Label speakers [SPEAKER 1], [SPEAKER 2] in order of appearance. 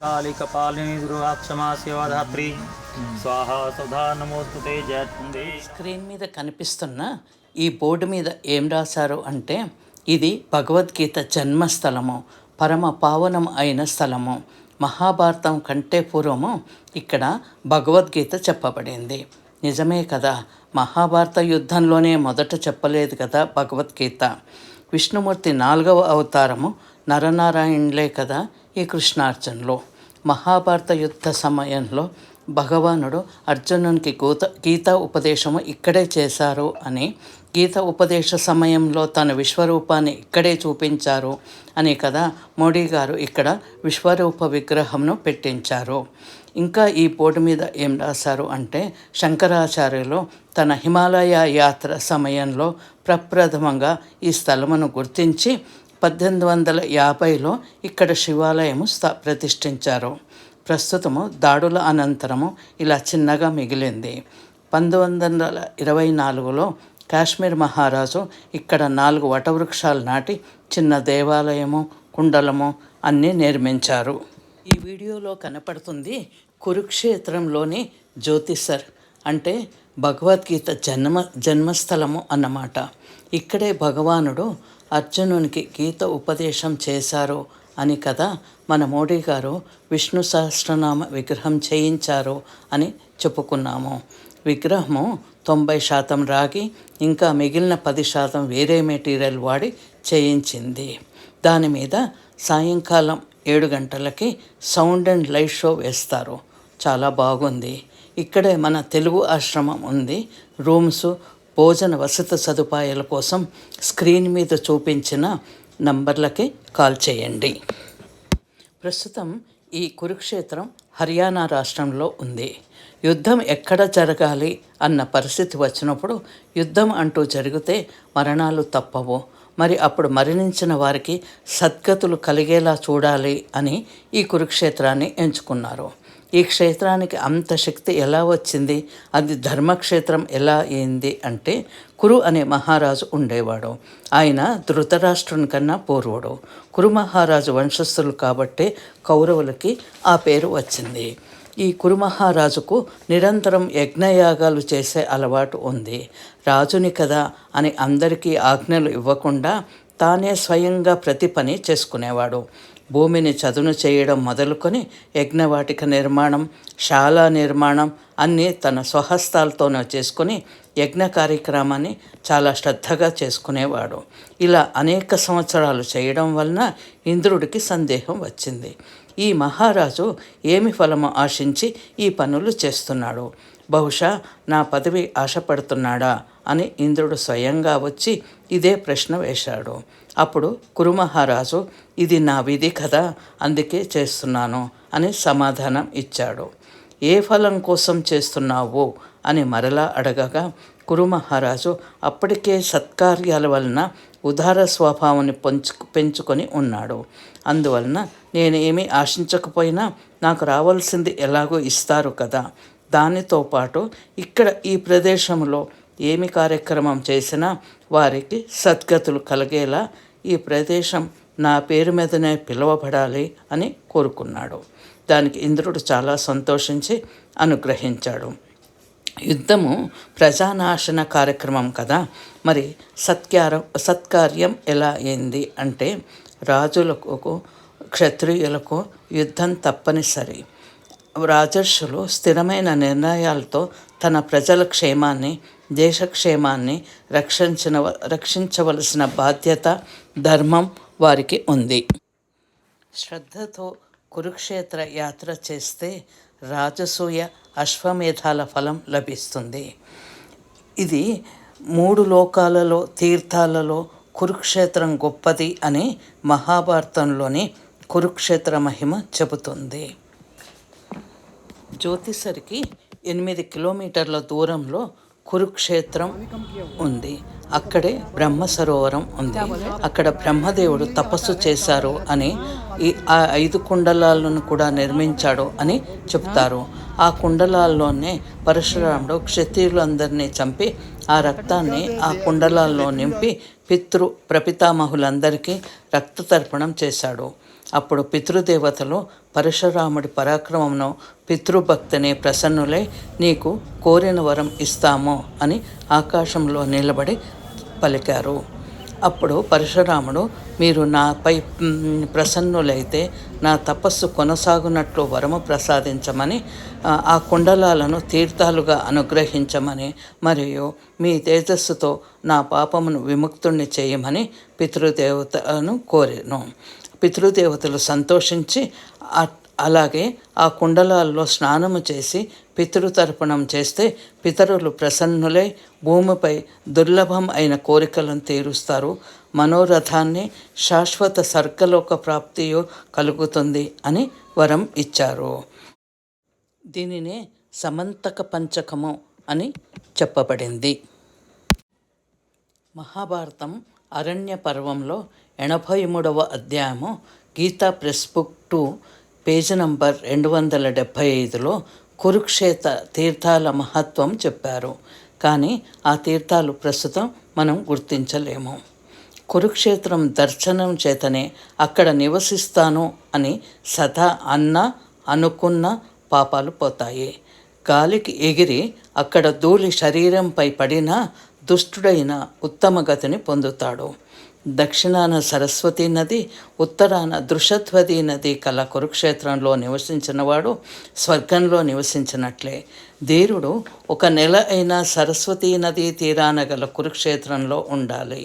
[SPEAKER 1] कालिकपालिनी दुर्वाक्षमा शिवधात्री स्वाहा सुधा नमोस्तुते जयत्मुंदे.
[SPEAKER 2] స్క్రీన్ మీద కనిపిస్తున్న ఈ బోర్డు మీద ఏం రాశారు అంటే, ఇది భగవద్గీత జన్మస్థలము, పరమ పావనం అయిన స్థలము. మహాభారతం కంటే పూర్వము ఇక్కడ భగవద్గీత చెప్పబడింది. నిజమే కదా, మహాభారత యుద్ధంలోనే మొదట చెప్పలేదు కదా భగవద్గీత. విష్ణుమూర్తి 4వ అవతారము నరనారాయణులే కదా ఈ కృష్ణార్జునులు. మహాభారత యుద్ధ సమయంలో భగవానుడు అర్జునునికి గీతా ఉపదేశము ఇక్కడే చేశారు అని, గీత ఉపదేశ సమయంలో తన విశ్వరూపాన్ని ఇక్కడే చూపించారు అని కదా మోడీ గారు ఇక్కడ విశ్వరూప విగ్రహంను పెట్టించారు. ఇంకా ఈ బోర్డు మీద ఏం రాశారు అంటే, శంకరాచార్యులు తన హిమాలయ యాత్ర సమయంలో ప్రప్రథమంగా ఈ స్థలమును గుర్తించి 1850లో ఇక్కడ శివాలయము ప్రతిష్ఠించారు. ప్రస్తుతము దాడుల అనంతరము ఇలా చిన్నగా మిగిలింది. 1924లో కాశ్మీర్ మహారాజు ఇక్కడ 4 వటవృక్షాలు నాటి చిన్న దేవాలయము, కుండలము అన్నీ నిర్మించారు. ఈ వీడియోలో కనపడుతుంది కురుక్షేత్రంలోని జ్యోతిసర్, అంటే భగవద్గీత జన్మస్థలము అన్నమాట. ఇక్కడే భగవానుడు అర్జునునికి గీత ఉపదేశం చేశారు అని కదా మన మోడీ గారు విష్ణు సహస్రనామ విగ్రహం చేయించారు అని చెప్పుకున్నాము. విగ్రహము 90% రాగి, ఇంకా మిగిలిన 10% వేరే మెటీరియల్ వాడి చేయించింది. దాని మీద సాయంకాలం 7 గంటలకి సౌండ్ అండ్ లైట్ షో వేస్తారు. చాలా బాగుంది. ఇక్కడే మన తెలుగు ఆశ్రమం ఉంది. రూమ్స్, భోజన వసతి సదుపాయాల కోసం స్క్రీన్ మీద చూపించిన నంబర్లకి కాల్ చేయండి. ప్రస్తుతం ఈ కురుక్షేత్రం హర్యానా రాష్ట్రంలో ఉంది. యుద్ధం ఎక్కడ జరగాలి అన్న పరిస్థితి వచ్చినప్పుడు యుద్ధం అంటూ జరిగితే మరణాలు తప్పవు. మరి అప్పుడు మరణించిన వారికి సద్గతులు కలిగేలా చూడాలి అని ఈ కురుక్షేత్రాన్ని ఎంచుకున్నారు. ఈ క్షేత్రానికి అంత శక్తి ఎలా వచ్చింది, అది ధర్మక్షేత్రం ఎలా అయింది అంటే, కురు అనే మహారాజు ఉండేవాడు. ఆయన ధృతరాష్ట్రుని కన్నా పూర్వుడు. కురు మహారాజు వంశస్థులు కాబట్టే కౌరవులకి ఆ పేరు వచ్చింది. ఈ కురు మహారాజుకు నిరంతరం యజ్ఞయాగాలు చేసే అలవాటు ఉంది. రాజుని కదా అని అందరికీ ఆజ్ఞలు ఇవ్వకుండా తానే స్వయంగా ప్రతి పని చేసుకునేవాడు. భూమిని చదును చేయడం మొదలుకొని యజ్ఞవాటిక నిర్మాణం, శాలా నిర్మాణం అన్నీ తన స్వహస్తాలతోనే చేసుకుని యజ్ఞ కార్యక్రమాన్ని చాలా శ్రద్ధగా చేసుకునేవాడు. ఇలా అనేక సంవత్సరాలు చేయడం వలన ఇంద్రుడికి సందేహం వచ్చింది. ఈ మహారాజు ఏమి ఫలము ఆశించి ఈ పనులు చేస్తున్నాడు, బహుశా నా పదవి ఆశపడుతున్నాడా అని ఇంద్రుడు స్వయంగా వచ్చి ఇదే ప్రశ్న వేశాడు. అప్పుడు కురు మహారాజు, ఇది నా విధి కదా, అందుకే చేస్తున్నాను అని సమాధానం ఇచ్చాడు. ఏ ఫలం కోసం చేస్తున్నావు అని మరలా అడగగా కురు మహారాజు అప్పటికే సత్కార్యాల వలన ఉదార స్వభావాన్ని పెంచుకొని ఉన్నాడు. అందువలన నేనేమీ ఆశించకపోయినా నాకు రావాల్సింది ఎలాగో ఇస్తారు కదా, దానితో పాటు ఇక్కడ ఈ ప్రదేశంలో ఏమి కార్యక్రమం చేసినా వారికి సద్గతులు కలిగేలా ఈ ప్రదేశం నా పేరు మీదనే పిలువబడాలి అని కోరుకున్నాడు. దానికి ఇంద్రుడు చాలా సంతోషించి అనుగ్రహించాడు. యుద్ధము ప్రజానాశన కార్యక్రమం కదా, మరి సత్కార్యం ఎలా అయింది అంటే, రాజులకు, క్షత్రియులకు యుద్ధం తప్పనిసరి. రాజర్షులు స్థిరమైన నిర్ణయాలతో తన ప్రజల క్షేమాన్ని, దేశక్షేమాన్ని రక్షించవలసిన బాధ్యత, ధర్మం వారికి ఉంది. శ్రద్ధతో కురుక్షేత్ర యాత్ర చేస్తే రాజసూయ, అశ్వమేధాల ఫలం లభిస్తుంది. ఇది 3 లోకాలలో, తీర్థాలలో కురుక్షేత్రం గొప్పది అని మహాభారతంలోని కురుక్షేత్ర మహిమ చెబుతుంది. జ్యోతిసరికి 8 కిలోమీటర్ల దూరంలో కురుక్షేత్రం ఉంది. అక్కడే బ్రహ్మ సరోవరం ఉంది. అక్కడ బ్రహ్మదేవుడు తపస్సు చేశారు అని, ఆ 5 కుండలాలను కూడా నిర్మించాడు అని చెప్తారు. ఆ కుండలాల్లోనే పరశురాముడు క్షత్రియులందరినీ చంపి ఆ రక్తాన్ని ఆ కుండలాల్లో నింపి ప్రపితామహులందరికీ రక్త తర్పణం చేశాడు. అప్పుడు పితృదేవతలు పరశురాముడి పరాక్రమమును పితృభక్తిని ప్రసన్నులై నీకు కోరిన వరం ఇస్తాము అని ఆకాశంలో నిలబడి పలికారు. అప్పుడు పరశురాముడు, మీరు నాపై ప్రసన్నులైతే నా తపస్సు కొనసాగునట్లు వరము ప్రసాదించమని, ఆ కుండలాలను తీర్థాలుగా అనుగ్రహించమని, మరియు మీ తేజస్సుతో నా పాపమును విముక్తుణ్ణి చేయమని పితృదేవతను కోరెను. పితృదేవతలు సంతోషించి అలాగే ఆ కుండలాల్లో స్నానము చేసి పితృతర్పణం చేస్తే పితరులు ప్రసన్నులై భూమిపై దుర్లభం అయిన కోరికలను తీరుస్తారు, మనోరథాన్ని శాశ్వత స్వర్గలోక ప్రాప్తియు కలుగుతుంది అని వరం ఇచ్చారు. దీనినే సమంతక పంచకము అని చెప్పబడింది. మహాభారతం అరణ్య పర్వంలో 83వ అధ్యాయము గీతా ప్రెస్ బుక్ 2 పేజీ నంబర్ 275లో కురుక్షేత్ర తీర్థాల మహత్వం చెప్పారు. కానీ ఆ తీర్థాలు ప్రస్తుతం మనం గుర్తించలేము. కురుక్షేత్రం దర్శనం చేతనే అక్కడ నివసిస్తాను అని సదా అనుకున్న పాపాలు పోతాయి. గాలికి ఎగిరి అక్కడ ధూళి శరీరంపై పడినా దుష్టుడైన ఉత్తమ గతిని పొందుతాడు. దక్షిణాన సరస్వతీ నది, ఉత్తరాన దృషధ్వతి నది కల కురుక్షేత్రంలో నివసించినవాడు స్వర్గంలో నివసించినట్లే. ధీరుడు 1 నెల అయినా సరస్వతీ నదీ తీరాన గల కురుక్షేత్రంలో ఉండాలి.